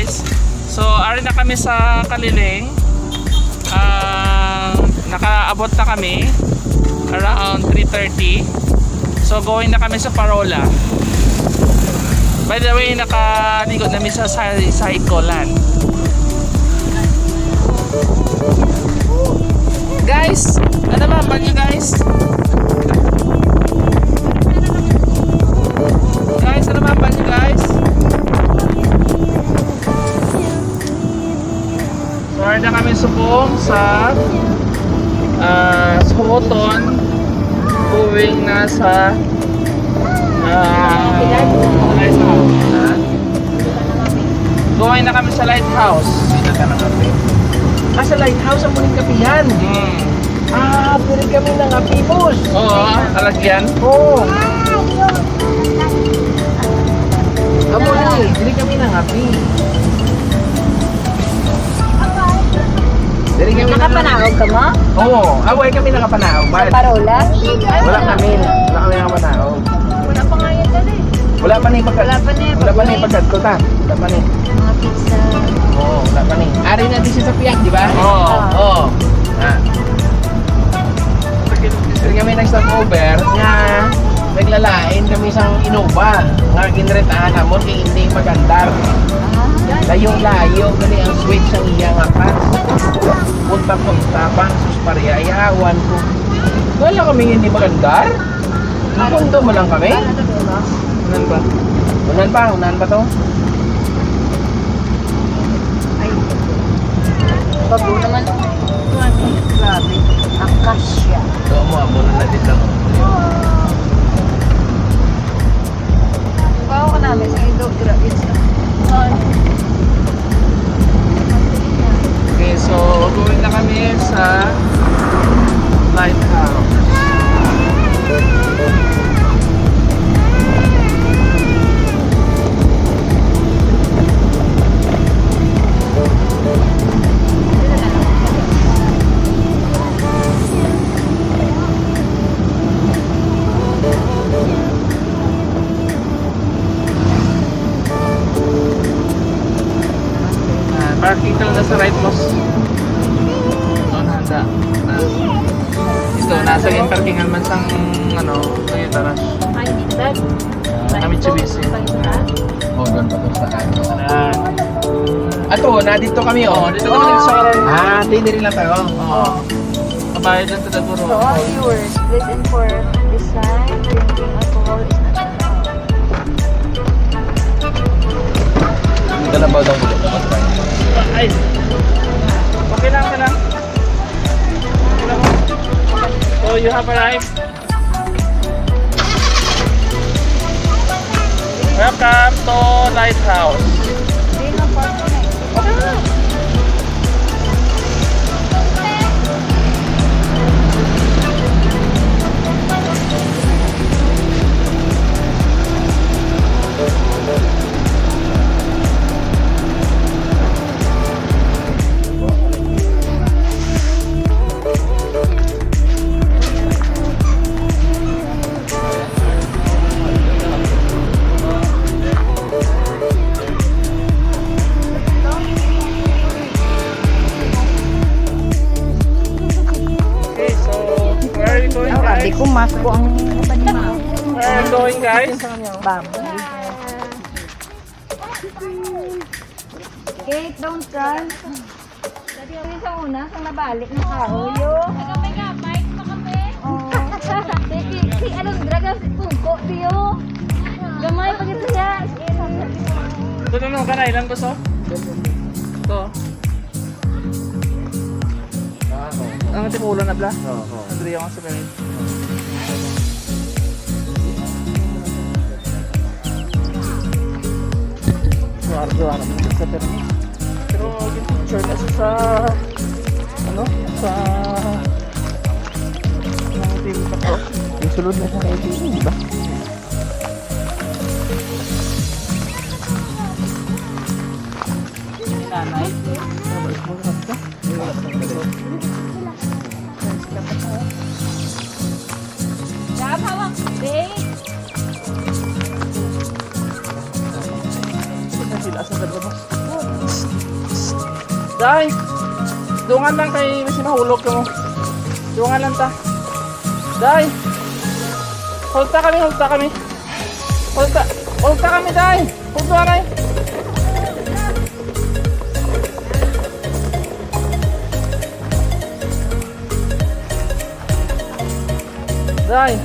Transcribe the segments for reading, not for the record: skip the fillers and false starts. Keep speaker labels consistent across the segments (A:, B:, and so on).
A: guys. So ari na kami sa Caliling. Nakaabot na kami around 3:30. So going na kami sa Parola. By the way, nakaligo na kami sa side kolan. Guys, ano ba nyo guys? Guys, ano ba nyo guys? So, na kami subong sa Sumoton, going na sa lighthouse. Going na kami sa lighthouse.
B: Sa lighthouse ang muling kape yan. Pwede kami ng kape, boss.
A: Oo, alagyan.
B: Oo. Amo na eh, pwede kami ng kape.
C: Nakapanahog ka mo?
B: Oo, away kami nakapanahog.
C: Sa Parola?
B: Wala kami nakapanahog.
C: Wala pa nga yan dali.
B: Wala pa ni pagkat ko ta. Wala pa ni.
C: Mga pizza.
B: Oo, wala pa ni. Ari na din siya sa piyak, di ba? Oo. Pwede kami nag-stopover nga naglalain kami isang Innova nga ginretahan namon kay hindi magandar. Layong-layo gali ang switch ang iyang apan. Punta pang susparya ayawan ko. Wala kami hindi magandar. Punto mo lang kami. Unan ba? Unan ba to?
C: Ay. Bago naman. Grabe. Akasya.
B: Doon mo, amo na dito.
C: Bago ka namin sa Indo. Grabe.
A: Okay, so going na kami sa lighthouse. Parking ka lang na sa right, boss. Doon handa. Ito, nasa yung parkingan man sang ano, ngayon taras.
C: Ay, dad.
A: Mitsubishi.
B: Oh, doon pa to sa ano.
A: Ato, na dito kami oh. Dito kami dito sa karon.
B: Tindi rin lang tayo.
A: Oo. Kabayad lang ito puro.
C: So, all viewers, please inform this time drinking alcohol is not allowed.
B: Dalabaw daw ulit.
A: Ay. Okay lang, okay lang. Okay lang. So, you have arrived. Welcome to Lighthouse.
C: Hindi na po ito na eh.
A: Okay na.
C: Sabi ko, mas ko ang panima.
A: Where are you going, guys?
C: Baboy. Kate, don't run. Dati kami sa una, sa nabalik na kahoyo. Kami nga, bike pa kami. Oo. Si anong draga, si Pungko, tiyo. Gamay pag ito siya.
A: Tulungan ka na, ilan gusto? Ito. Ang timulan na bla? Oo. Andrea ako sa meron. Suar-suar naman sa permit. Pero yung picture na sa ano? Sa ng TV pa ko. Yung sulod na sa TV, di ba? Nanay. Balik mo na ito.
C: Hawak, babe.
A: Sila sa dalawa. Dahil, dungan lang kay Missy mahulog ka mo. Dungan lang ta. Dahil, hold ta kami. Hold ta kami, dahil. Hold ta kami. Dahil.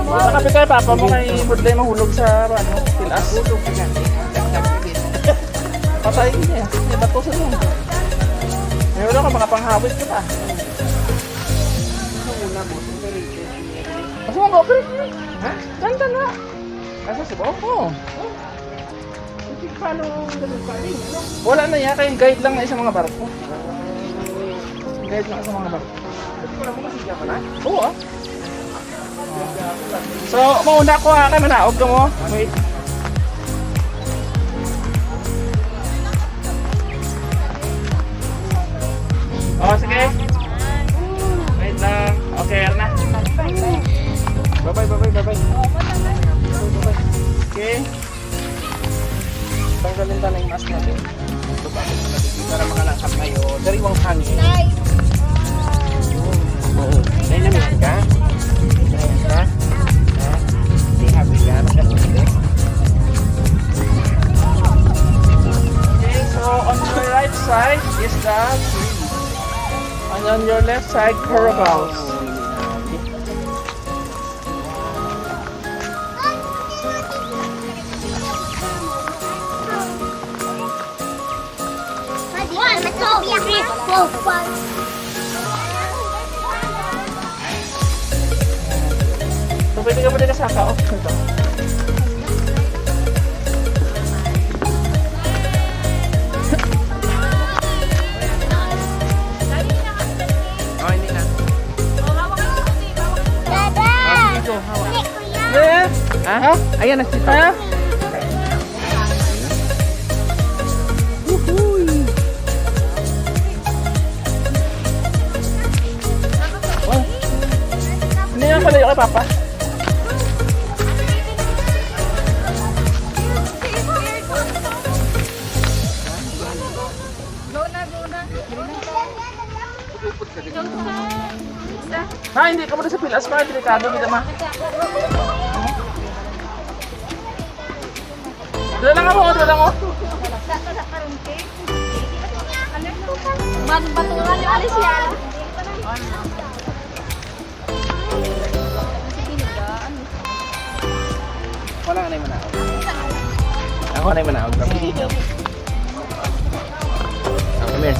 A: Nakapit kayo, papa mo kay Budlay mahulog sa pilas.
B: Hulog ka ganti.
A: Patay niya. May bato sa doon. May wala ka, mga panghawit ko pa.
B: Una mo,
A: Mas mga gopre.
B: ha?
A: Ganda na.
B: Asa si Bo?
A: Oo.
B: Paano ganun pa rin? Ano?
A: Wala na yan, kaya guide lang na sa mga barko. Guide lang sa mga barko.
B: Wala mo kasi ka na?
A: Oo ah. So, mauna ko ha, kaya manaog ka mo. Wait. Oh, sige. Wait lang. Okay, na.
B: Bye-bye.
A: Okay.
B: Tanggalin ta na yung mask natin. Ito pa. Para makalangkap kayo. Dariwang hangin. Oo. Dynamic ka? Dynamic ka? Ha? Di happy ka? Magkasulit?
A: Okay, so on your right side is the tree. And on your left side, caravels. So pwede ka pwede ka saka off nito.
B: Oh, hindi na. Ito, hawak.
A: Yeah.
B: Ha? Ayan, nagsito.
A: Ha? Oh. Hindi na pala yung kay Papa. Ha, hindi ka muna sa pilas pa, delikado kita ma. Dala lang ako.
C: Baturan yung alis yan.
B: Wala ka na yung manaog. Ako na yung manaog. Ako, come here.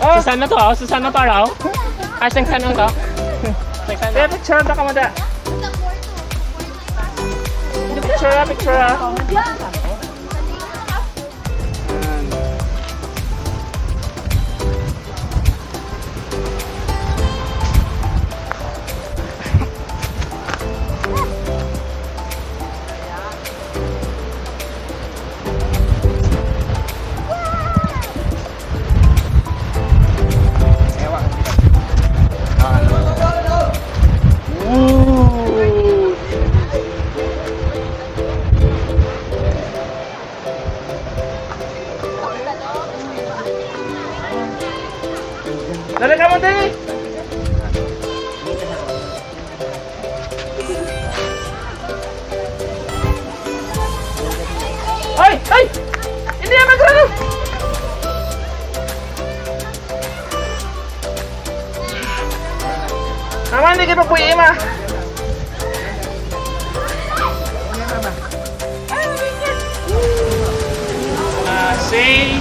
A: Oh,
D: Susan na to, Susan na to raw. Asang sanong to?
A: kaya picture na ka mo da. Picture. Dali ka mo din. Ay! Hindi yan magano! Mama, hindi kita puwi, ma. Say,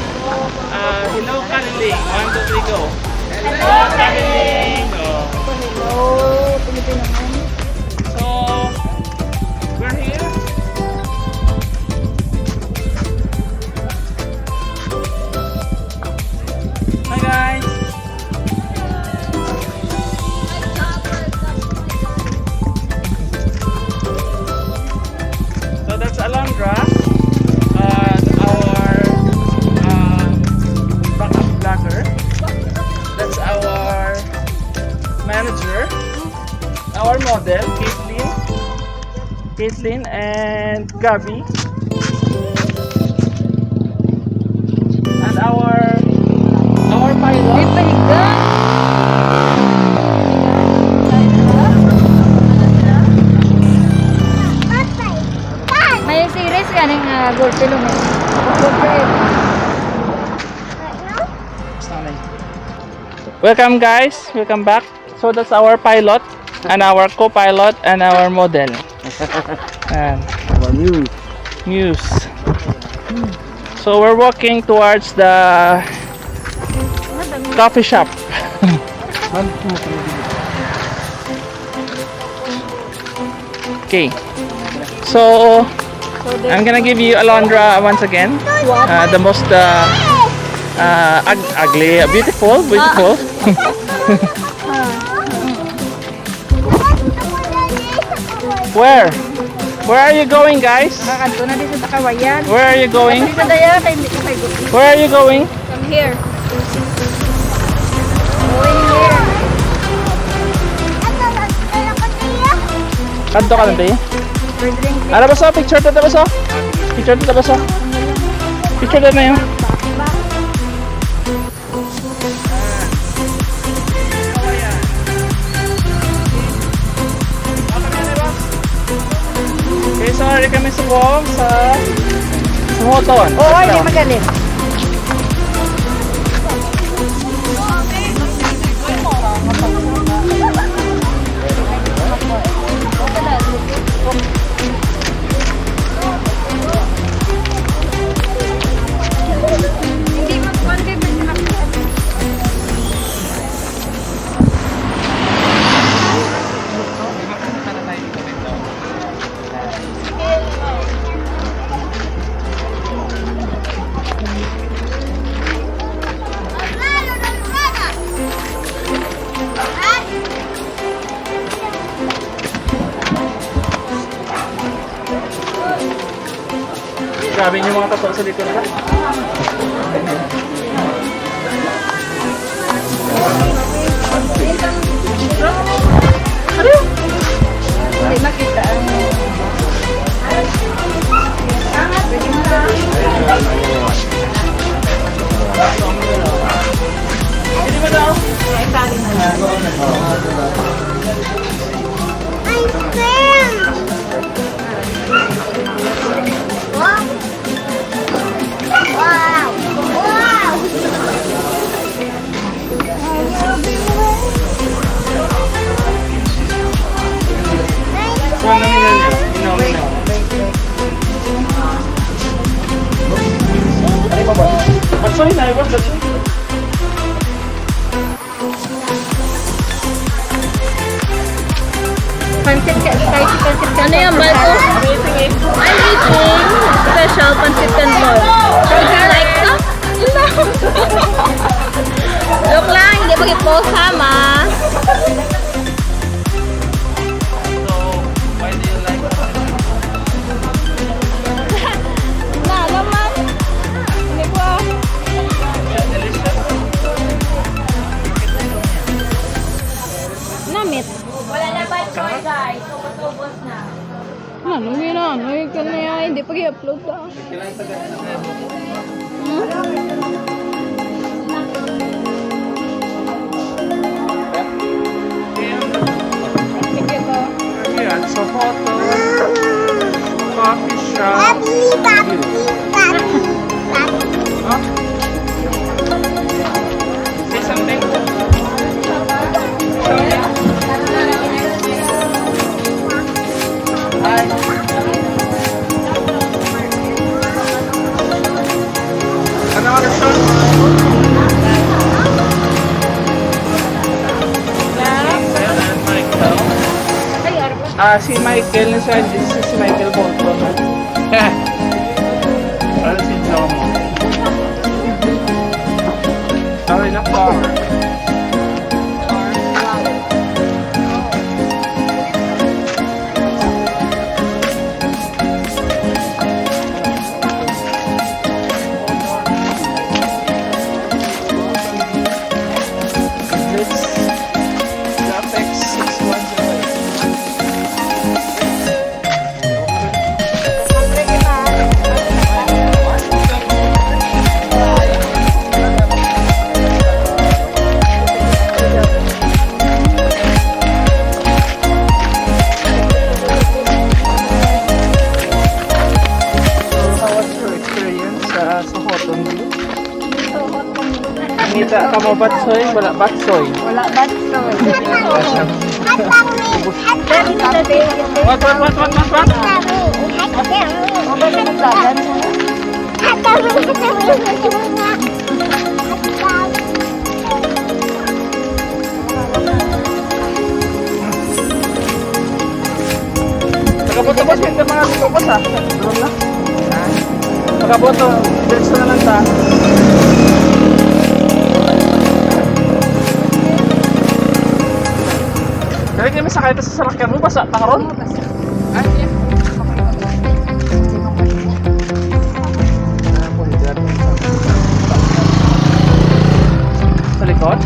A: hello, Caliling. 1, 2, 3, go. Hello, Caliling.
C: Hello, Pilipino naman.
A: So, we're here. Hi, guys. our model, Caitlin and Gabby. And our pilot.
C: May series ka ng gold pilong eh.
A: Welcome guys, welcome back. So that's our pilot and our co-pilot and our model. And
B: Our
A: news. So we're walking towards the coffee shop. Okay. So I'm gonna give you Alondra once again. The most ugly, beautiful. Where are you going, guys?
C: Kakanto na dito sa Cauayan.
A: Where are you going?
C: Dito daya kay hindi ko kay gusto.
A: Where are you going?
C: Come here. Going here.
A: Kanto ka na tayo.
C: We're drinking.
A: Ano ba so? Picture to ba so? Picture to ba so? Picture to na yun. Okay, sorry kami sa buong sa moton.
C: Oo, hindi magaling. Hindi mag-contribute na ako.
A: Grabe yung mga tato sa likod ba?
C: Hindi makita ang...
A: Hindi ba daw? Sorry na, iba.
C: Pansit ka, spicy pansit ka. Ano yan, Balto? I'm eating special pansit canton. Would you like some? No. Joke lang, hindi mag-post ha, ma.
A: So, why do you like
C: Na naman. Hindi ko ah. Namit. Wala na ba choy guys? Ubos na. Ano yun na? Ano yun ka na yan? Hindi pa i-upload ka. Sige ba?
A: Ayan, so photo, coffee shop. Huh? Say something. Hi. Ano ka shot? Si Michael na siya, si Michael Bolton. Ano si John? Sorry na car. Graphics 610. Nakita ka mo batsoy? Wala batsoy.
C: Wala ba ito?
A: What? Tagaboto-boto yung mga lukos ha. Doon na. Tagaboto, diretso na lang ta. Dali kami sakay ito sa sarakyan mo, basa pa karon? Sa likod?